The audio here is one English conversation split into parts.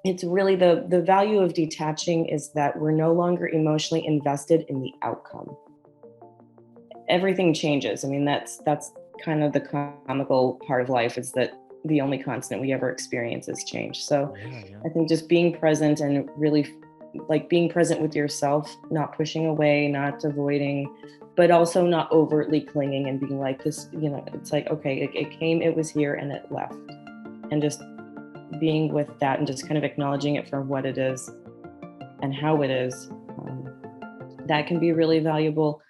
It's really the value of detaching is that we're no longer emotionally invested in the outcome. Everything changes. I mean, that's kind of the comical part of life, is that the only constant we ever experience is change. So Yeah, yeah. I think just being present and really like being present with yourself, not pushing away, not avoiding, but also not overtly clinging and being like this, it's like, okay, it came, it was here, and it left. And just being with that and just kind of acknowledging it for what it is and how it is, that can be really valuable.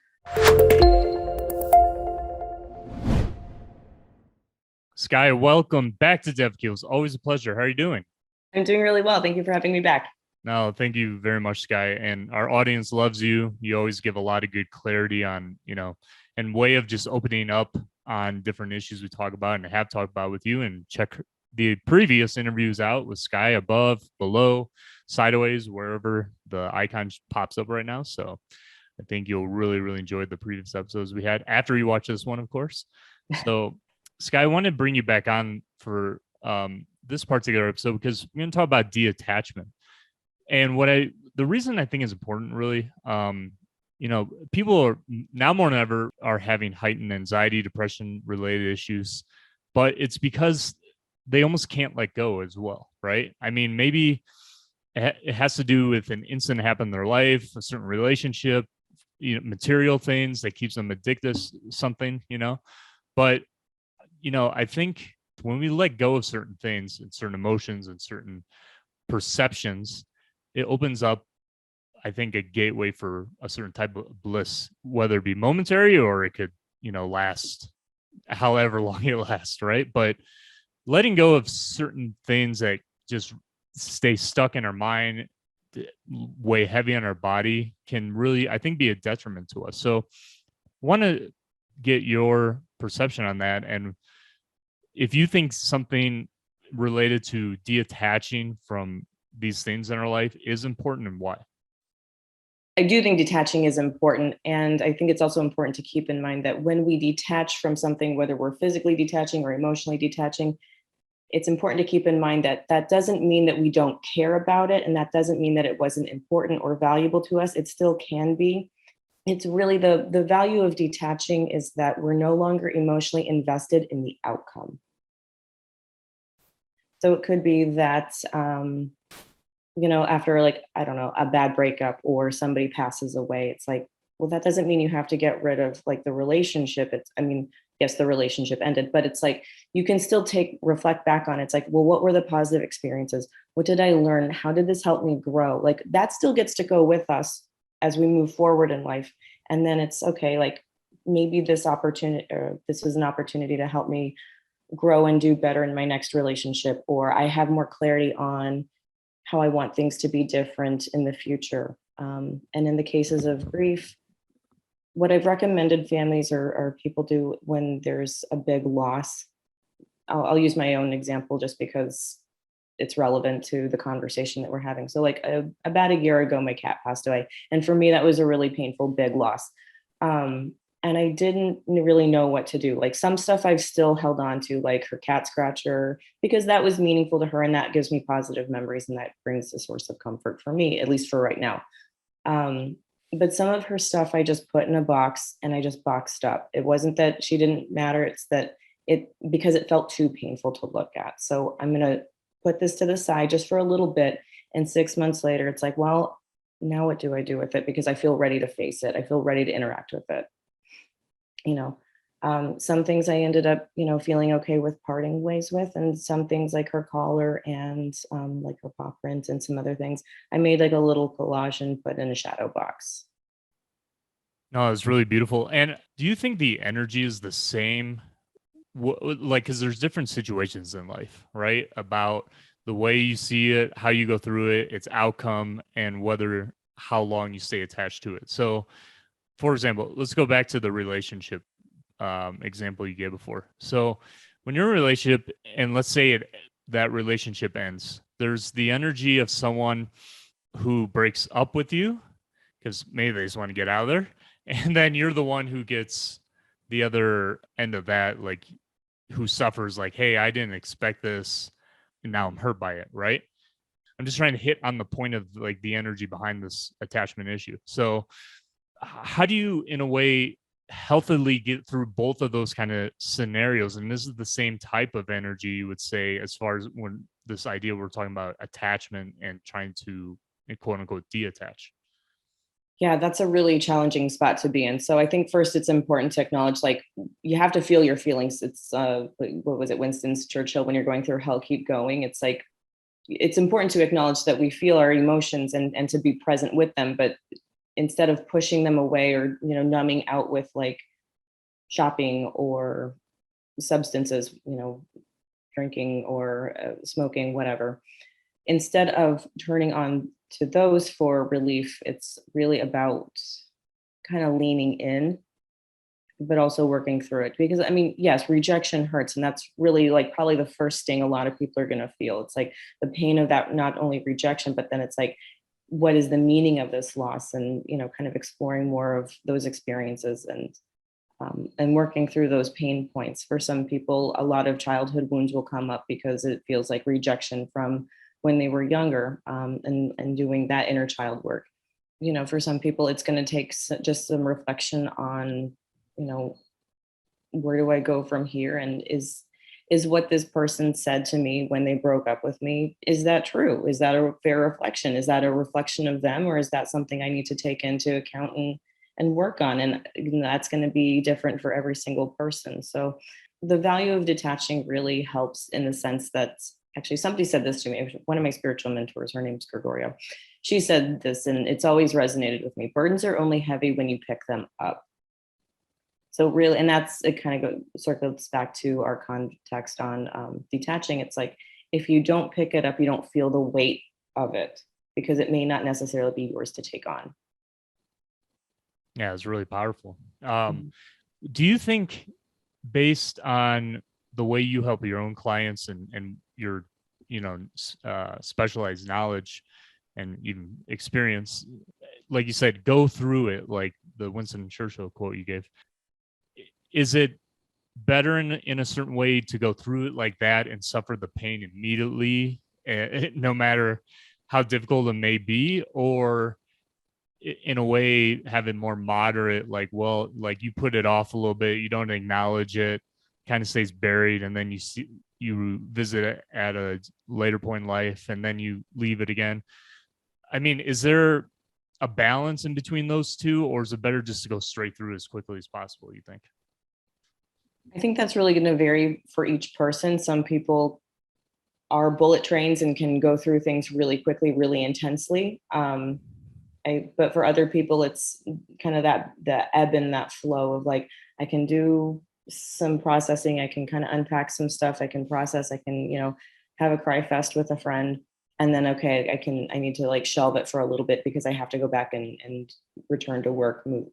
Skye, welcome back to DevKeels. Always a pleasure. How are you doing? I'm doing really well. Thank you for having me back. No, thank you very much, Skye. And our audience loves you. You always give a lot of good clarity on, and way of just opening up on different issues we talk about and have talked about with you. And check the previous interviews out with Skye above, below, sideways, wherever the icon pops up right now. So I think you'll really, really enjoy the previous episodes we had after you watch this one, of course. So, Skye, I want to bring you back on for this particular episode because we're going to talk about detachment. And the reason I think is important, really, people are now more than ever are having heightened anxiety, depression related issues, but it's because they almost can't let go as well, right? I mean, maybe it has to do with an incident that happened in their life, a certain relationship, material things that keeps them addicted to something, but I think when we let go of certain things and certain emotions and certain perceptions, it opens up, I think, a gateway for a certain type of bliss, whether it be momentary or it could, last however long it lasts, right? But letting go of certain things that just stay stuck in our mind, weigh heavy on our body, can really, I think, be a detriment to us. So want to get your perception on that. And if you think something related to detaching from these things in our life is important, and why. I do think detaching is important. And I think it's also important to keep in mind that when we detach from something, whether we're physically detaching or emotionally detaching, it's important to keep in mind that that doesn't mean that we don't care about it. And that doesn't mean that it wasn't important or valuable to us. It still can be. It's really the value of detaching is that we're no longer emotionally invested in the outcome. So it could be that, after, like, I don't know, a bad breakup or somebody passes away, it's like, well, that doesn't mean you have to get rid of like the relationship. I mean, yes, the relationship ended, but it's like you can still reflect back on it. It's like, well, what were the positive experiences? What did I learn? How did this help me grow? Like that still gets to go with us as we move forward in life. And then it's okay, like maybe this opportunity or this is an opportunity to help me grow and do better in my next relationship, or I have more clarity on how I want things to be different in the future. And in the cases of grief, what I've recommended families or people do when there's a big loss, I'll use my own example just because it's relevant to the conversation that we're having. So, like about a year ago, my cat passed away, and for me, that was a really painful, big loss. Um, and I didn't really know what to do. Like some stuff I've still held on to, like her cat scratcher, because that was meaningful to her, and that gives me positive memories, and that brings a source of comfort for me, at least for right now. Um, but some of her stuff I just put in a box and I just boxed up. It wasn't that she didn't matter, it's that because it felt too painful to look at. So I'm going to put this to the side just for a little bit. And 6 months later, it's like, well, now what do I do with it? Because I feel ready to face it. I feel ready to interact with it. You know, some things I ended up, feeling okay with parting ways with, and some things like her collar and like her paw print and some other things, I made like a little collage and put in a shadow box. No, it's really beautiful. And do you think the energy is the same? Like, because there's different situations in life, right? About the way you see it, how you go through it, its outcome, and whether how long you stay attached to it. So, for example, let's go back to the relationship example you gave before. So, when you're in a relationship, and let's say that relationship ends, there's the energy of someone who breaks up with you because maybe they just want to get out of there, and then you're the one who gets the other end of that, like who suffers, like, hey, I didn't expect this, and now I'm hurt by it, right? I'm just trying to hit on the point of like the energy behind this attachment issue. So how do you, in a way, healthily get through both of those kind of scenarios? And this is the same type of energy you would say, as far as when this idea we're talking about attachment and trying to quote unquote detach. Yeah, that's a really challenging spot to be in. So I think first it's important to acknowledge, like, you have to feel your feelings. It's what was it, Winston Churchill, when you're going through hell, keep going. It's like it's important to acknowledge that we feel our emotions and to be present with them, but instead of pushing them away or numbing out with like shopping or substances, drinking or smoking, whatever, instead of turning on to those for relief, it's really about kind of leaning in, but also working through it. Because I mean, yes, rejection hurts. And that's really like probably the first thing a lot of people are going to feel. It's like the pain of that, not only rejection, but then it's like, what is the meaning of this loss? And, kind of exploring more of those experiences and working through those pain points. For some people, a lot of childhood wounds will come up because it feels like rejection from when they were younger, and doing that inner child work. For some people, it's going to take just some reflection on, you know, where do I go from here? And is what this person said to me when they broke up with me, is that true? Is that a fair reflection? Is that a reflection of them, or is that something I need to take into account and work on? And that's going to be different for every single person. So the value of detaching really helps in the sense that, actually, somebody said this to me, one of my spiritual mentors, her name's Gregorio. She said this, and it's always resonated with me: burdens are only heavy when you pick them up. So really, and that's, it kind of circles back to our context on detaching. It's like, if you don't pick it up, you don't feel the weight of it, because it may not necessarily be yours to take on. Yeah, it's really powerful. Mhm. Do you think, based on the way you help your own clients and your specialized knowledge and even experience, like you said, go through it, like the Winston Churchill quote you gave, is it better in a certain way to go through it like that and suffer the pain immediately, no matter how difficult it may be, or in a way have it more moderate, like, well, like you put it off a little bit, you don't acknowledge it, kind of stays buried, and then you visit it at a later point in life, and then you leave it again? I mean, is there a balance in between those two, or is it better just to go straight through as quickly as possible, you think? I think that's really going to vary for each person. Some people are bullet trains and can go through things really quickly, really intensely. But for other people, it's kind of that the ebb and that flow of like, I can do some processing, I can kind of unpack some stuff, I can process, I can, have a cry fest with a friend. And then, okay, I need to like shelve it for a little bit because I have to go back and return to work, move,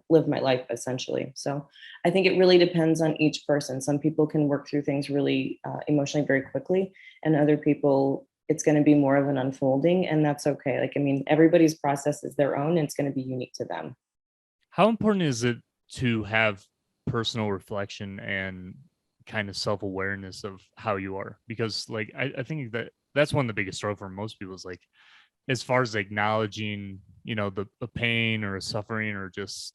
live my life essentially. So I think it really depends on each person. Some people can work through things really emotionally very quickly, and other people, it's going to be more of an unfolding, and that's okay. Like, I mean, everybody's process is their own, and it's going to be unique to them. How important is it to have personal reflection and kind of self-awareness of how you are? Because like I think that that's one of the biggest struggle for most people, is like, as far as acknowledging, the pain or suffering or just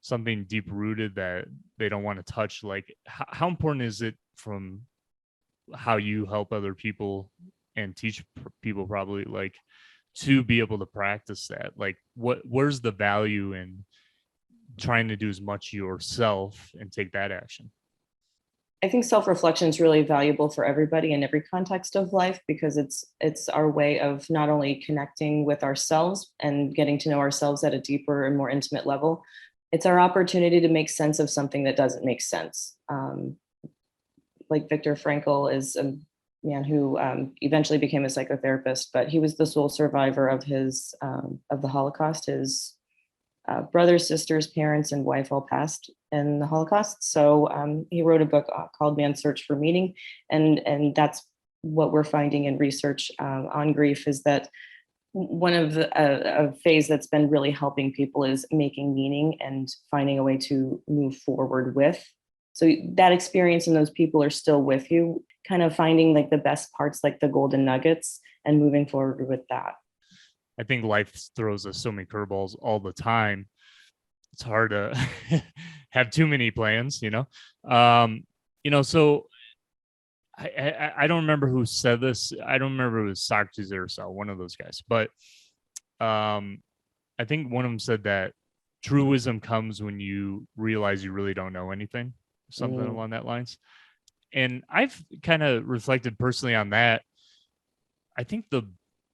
something deep rooted that they don't want to touch. Like, how important is it, from how you help other people and teach people, probably, like, to be able to practice that? Like, where's the value in trying to do as much yourself and take that action? I think self-reflection is really valuable for everybody in every context of life, because it's our way of not only connecting with ourselves and getting to know ourselves at a deeper and more intimate level. It's our opportunity to make sense of something that doesn't make sense. Like Viktor Frankl is a man who eventually became a psychotherapist, but he was the sole survivor of his of the Holocaust. His brothers, sisters, parents, and wife all passed in the Holocaust. So he wrote a book called Man's Search for Meaning, and that's what we're finding in research on grief, is that one of the a phase that's been really helping people is making meaning and finding a way to move forward with. So that experience and those people are still with you, kind of finding like the best parts, like the golden nuggets, and moving forward with that. I think life throws us so many curveballs all the time. It's hard to have too many plans, so I don't remember who said this. I don't remember if it was Socrates or so, one of those guys, but I think one of them said that true wisdom comes when you realize you really don't know anything, something along that lines. And I've kind of reflected personally on that. I think the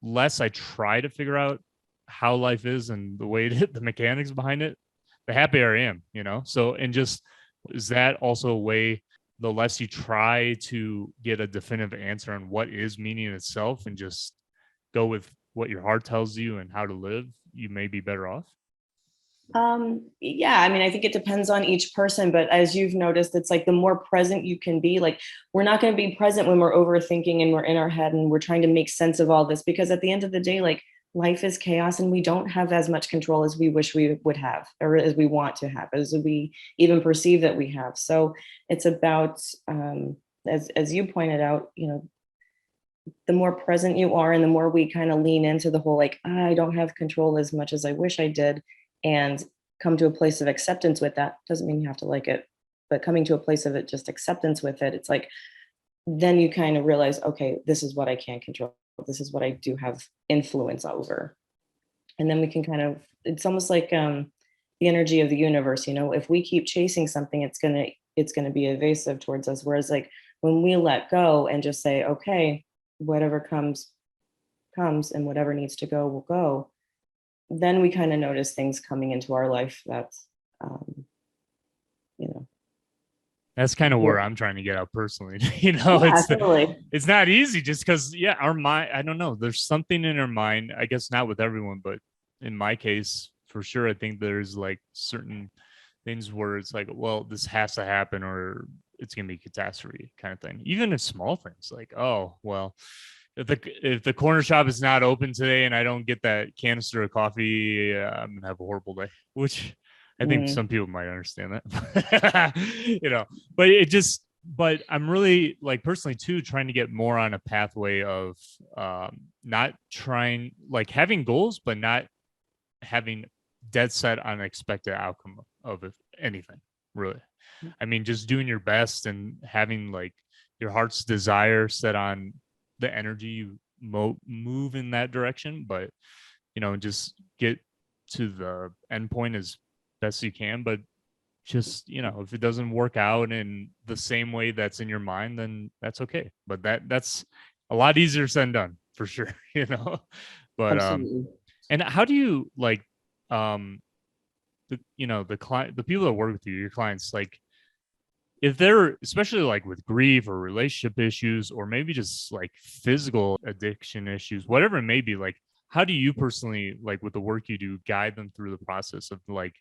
less I try to figure out how life is and the way the mechanics behind it, the happier I am, So, and just is that also a way, the less you try to get a definitive answer on what is meaning in itself and just go with what your heart tells you and how to live, you may be better off. Yeah, I mean, I think it depends on each person, but as you've noticed, it's like the more present you can be, like we're not going to be present when we're overthinking and we're in our head and we're trying to make sense of all this, because at the end of the day, like life is chaos and we don't have as much control as we wish we would have, or as we want to have, as we even perceive that we have. So it's about, as you pointed out, the more present you are and the more we kind of lean into the whole, like, I don't have control as much as I wish I did, and come to a place of acceptance with that. Doesn't mean you have to like it, but coming to a place of it, just acceptance with it, it's like, then you kind of realize, okay, this is what I can control. This is what I do have influence over. And then we can kind of, it's almost like the energy of the universe, if we keep chasing something, it's gonna be evasive towards us. Whereas like when we let go and just say, okay, whatever comes, and whatever needs to go will go, then we kind of notice things coming into our life that's, you know, That's kind of yeah, where I'm trying to get out personally. totally. It's not easy just because, yeah, our mind, I don't know. There's something in our mind, I guess not with everyone, but in my case, for sure, I think there's like certain things where it's like, well, this has to happen or it's going to be catastrophe kind of thing. Even if small things like, oh, well, if the corner shop is not open today and I don't get that canister of coffee, I'm going to have a horrible day, which I think some people might understand that, but but I'm really like personally too, trying to get more on a pathway of not trying, like having goals, but not having dead set unexpected outcome of anything really. I mean, just doing your best and having like your heart's desire set on the energy you move in that direction, but just get to the end point as best you can. But just if it doesn't work out in the same way that's in your mind, then that's okay. But that's a lot easier said than done for sure. But Absolutely. and how do you like the client, the people that work with you, your clients, like if they're especially like with grief or relationship issues or maybe just like physical addiction issues, whatever it may be, like how do you personally, like with the work you do, guide them through the process of like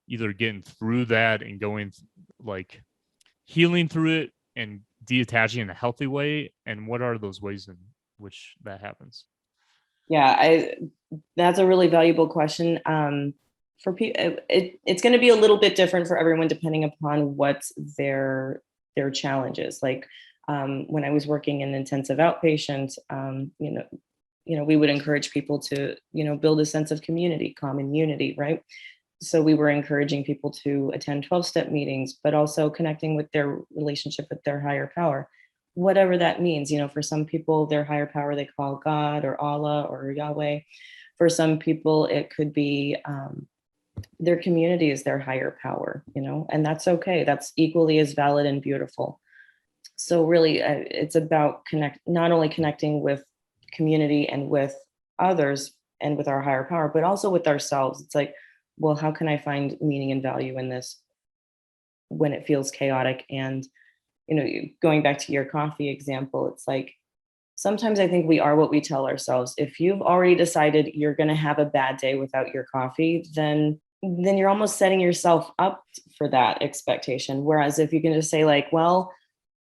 either getting through that and going like healing through it and detaching in a healthy way? And what are those ways in which that happens? Yeah, that's a really valuable question. For people, it's going to be a little bit different for everyone depending upon what their challenge is. Like when I was working in intensive outpatient, we would encourage people to build a sense of community, common unity, right? So we were encouraging people to attend 12-step meetings, but also connecting with their relationship with their higher power, whatever that means. For some people, their higher power they call God or Allah or Yahweh. For some people, it could be their community is their higher power, and that's okay. That's equally as valid and beautiful. So really, it's about not only connecting with community and with others and with our higher power, but also with ourselves. It's like, well, how can I find meaning and value in this when it feels chaotic? And going back to your coffee example, it's like sometimes I think we are what we tell ourselves. If you've already decided you're going to have a bad day without your coffee, then you're almost setting yourself up for that expectation. Whereas if you can just say like, well,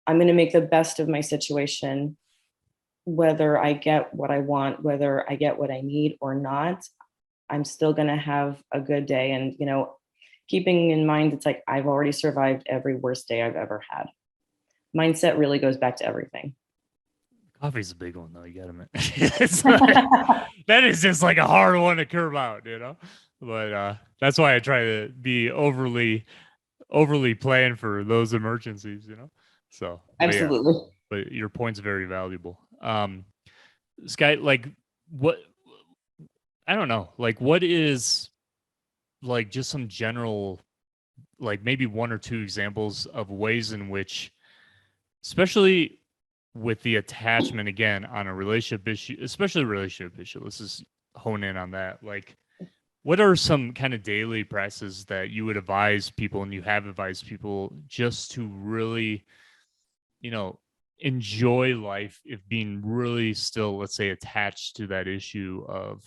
I'm going to make the best of my situation, whether I get what I want, whether I get what I need or not, I'm still going to have a good day. And, keeping in mind, it's like, I've already survived every worst day I've ever had. Mindset really goes back to everything. Coffee's a big one though. You gotta admit. That is just like a hard one to curb out, But that's why I try to be overly planned for those emergencies. So, but yeah, Absolutely. but your point's very valuable. Skye, like what I don't know, like what is like just some general, like maybe one or two examples of ways in which, especially with the attachment again on a relationship issue, especially a relationship issue, let's just hone in on that. Like, what are some kind of daily practices that you would advise people and you have advised people just to really, you know, enjoy life if being really still, let's say, attached to that issue of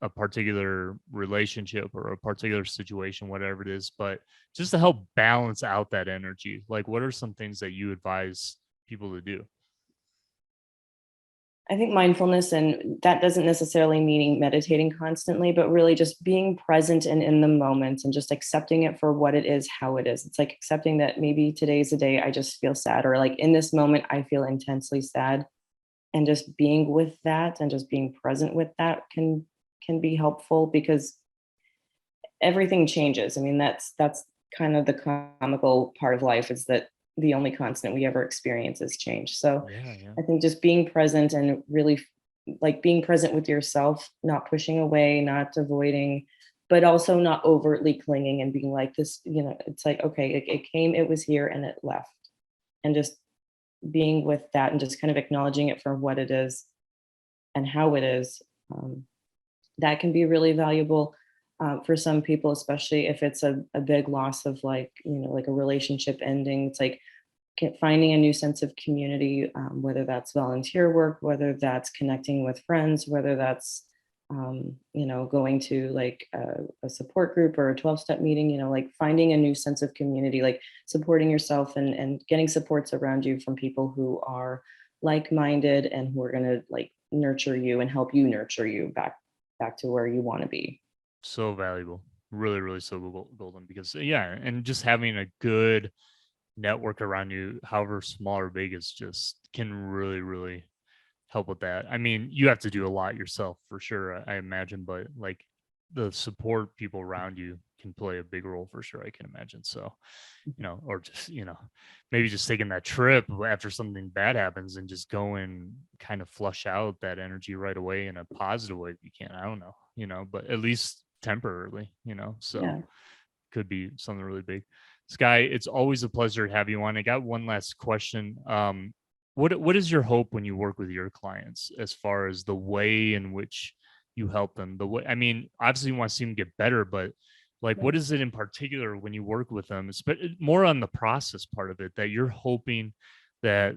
a particular relationship or a particular situation, whatever it is, but just to help balance out that energy? Like, what are some things that you advise people to do? I think mindfulness, and that doesn't necessarily mean meditating constantly, but really just being present and in the moment and just accepting it for what it is, how it is. It's like accepting that maybe today's the day I just feel sad, or like in this moment I feel intensely sad, and just being with that and just being present with that can be helpful, because everything changes. I mean, that's kind of the comical part of life, is that the only constant we ever experience is change. So Yeah, yeah. I think just being present and really like being present with yourself, not pushing away, not avoiding, but also not overtly clinging and being like this, it's like, okay, it came, it was here, and it left. And just being with that and just kind of acknowledging it for what it is and how it is. That can be really valuable for some people, especially if it's a big loss of, like, like a relationship ending. It's like finding a new sense of community, whether that's volunteer work, whether that's connecting with friends, whether that's going to like a support group or a 12-step meeting, like finding a new sense of community, like supporting yourself and getting supports around you from people who are like-minded and who are going to like nurture you and help you nurture you back to where you want to be. So valuable. Really, really so golden because, yeah, and just having a good network around you, however small or big, is just can really, really help with that. I mean, you have to do a lot yourself for sure, I imagine, but like the support people around you can play a big role for sure, I can imagine. So, or just, maybe just taking that trip after something bad happens and just going kind of flush out that energy right away in a positive way if you can. I don't know, but at least temporarily, so Yeah. could be something really big. Skye, it's always a pleasure to have you on. I got one last question. What is your hope when you work with your clients as far as the way in which you help them? The way, I mean, obviously you want to see them get better, but like, Yeah. what is it in particular when you work with them? It's more on the process part of it that you're hoping that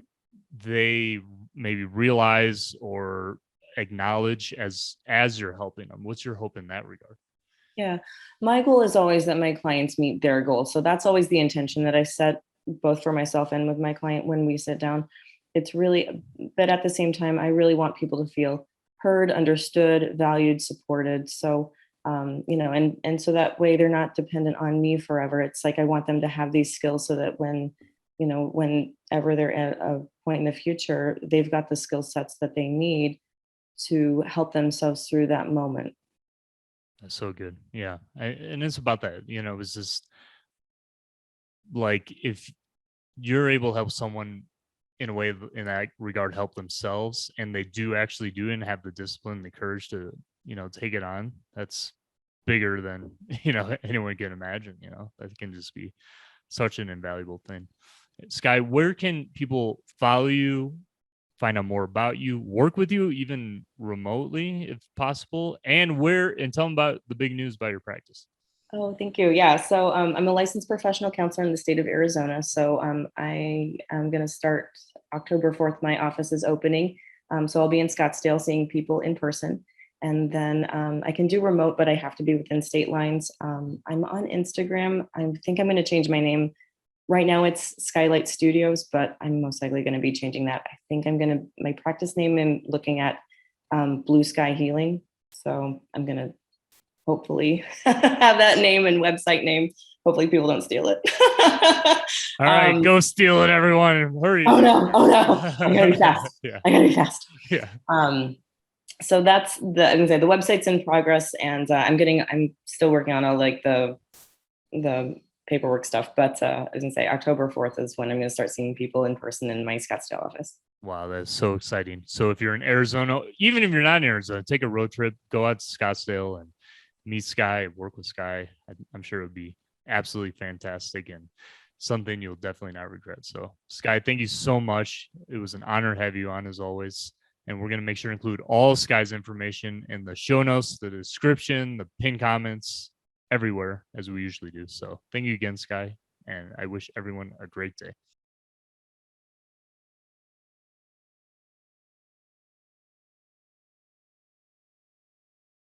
they maybe realize or acknowledge as you're helping them. What's your hope in that regard? Yeah. My goal is always that my clients meet their goals. So that's always the intention that I set, both for myself and with my client when we sit down. It's really, but at the same time, I really want people to feel heard, understood, valued, supported. So, and so that way they're not dependent on me forever. It's like I want them to have these skills so that whenever they're at a point in the future, they've got the skill sets that they need to help themselves through that moment. That's so good. Yeah. And it's about that, it was just like if you're able to help someone in a way in that regard help themselves and they do actually do and have the discipline, the courage to, take it on, that's bigger than, anyone can imagine, that can just be such an invaluable thing. Skye, where can people follow you, find out more about you, work with you, even remotely if possible, and tell them about the big news about your practice? Oh, thank you. Yeah. So I'm a licensed professional counselor in the state of Arizona. So I am going to start October 4th. My office is opening. So I'll be in Scottsdale seeing people in person. And then I can do remote, but I have to be within state lines. I'm on Instagram. I think I'm going to change my name. Right now it's Skylight Studios, but I'm most likely going to be changing that. I think my practice name, I'm looking at Blue Sky Healing. So I'm going to hopefully have that name and website name Hopefully people don't steal it. All right, go steal it, everyone. Hurry. Oh no, oh no. I gotta be fast. Yeah. I gotta be fast. Yeah. So that's I can say the website's in progress, and I'm still working on all like the paperwork stuff. But I was gonna say October 4th is when I'm gonna start seeing people in person in my Scottsdale office. Wow, that's so exciting. So if you're in Arizona, even if you're not in Arizona, take a road trip, go out to Scottsdale and meet Skye, work with Skye. I'm sure it would be absolutely fantastic and something you'll definitely not regret. So Skye, thank you so much. It was an honor to have you on as always. And we're going to make sure to include all Skye's information in the show notes, the description, the pinned comments, everywhere as we usually do. So thank you again, Skye. And I wish everyone a great day.